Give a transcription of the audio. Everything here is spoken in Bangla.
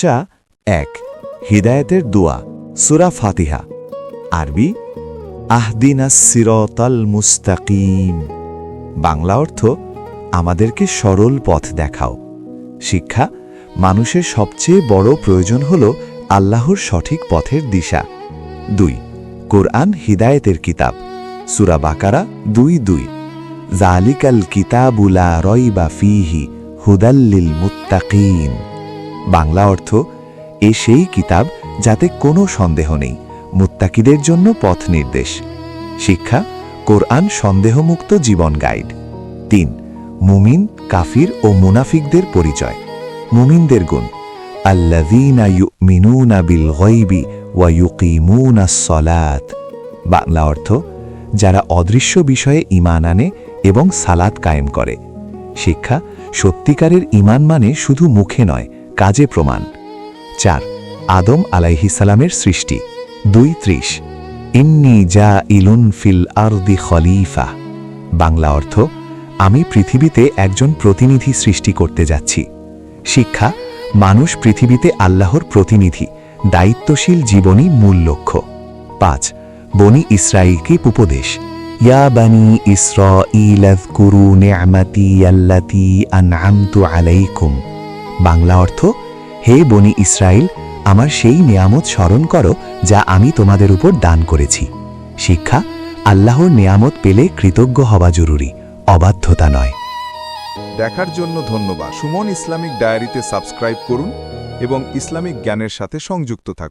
1 হিদায়াতের দোয়া সূরা ফাতিহা আরবি আহদিনাস সিরাতাল মুস্তাকিম বাংলা অর্থ আমাদেরকে সরল পথ দেখাও শিক্ষা মানুষের সবচেয়ে বড় প্রয়োজন হল আল্লাহর সঠিক পথের দিশা 2 কোরআন হিদায়াতের কিতাব সূরা বাকারা 2:2 যালিকাল কিতাবু লা রাইবা ফীহি হুদাল লিল মুত্তাকিন বাংলা অর্থ এ সেই কিতাব যাতে কোনো সন্দেহ নেই মুত্তাকিদের জন্য পথ নির্দেশ শিক্ষা কোরআন সন্দেহমুক্ত জীবন গাইড 3 মুমিন কাফির ও মুনাফিকদের পরিচয় মুমিনদের গুণ আল্লাযীনা ইউমিনুনা বিল গায়বি ওয়া ইউকিমুনাস সালাত বাংলা অর্থ যারা অদৃশ্য বিষয়ে ঈমান আনে এবং সালাত কায়েম করে শিক্ষা সত্যিকারের ঈমান মানে শুধু মুখে নয় কাজে প্রমাণ 4 আদম আলাইহিস সালামের সৃষ্টি 2:30 ইন্নী জাইলুন ফিল আরদি খলিফা বাংলা অর্থ আমি পৃথিবীতে একজন প্রতিনিধি সৃষ্টি করতে যাচ্ছি শিক্ষা মানুষ পৃথিবীতে আল্লাহর প্রতিনিধি দায়িত্বশীল জীবনই মূল লক্ষ্য 5 বনি ইসরাঈলকে উপদেশ ইয়া বানি ইসরাঈল আযকুরু নি'মাতি আল্লাতী আন'আমতু আলাইকুম বাংলা অর্থ হে বনি ইসরাইল আমার সেই নিয়ামত স্মরণ করো যা আমি তোমাদের উপর দান করেছি শিক্ষা আল্লাহর নিয়ামত পেলে কৃতজ্ঞ হওয়া জরুরি অবাধ্যতা নয় দেখার জন্য ধন্যবাদ সুমন ইসলামিক ডায়েরিতে সাবস্ক্রাইব করুন এবং ইসলামিক জ্ঞানের সাথে সংযুক্ত থাকুন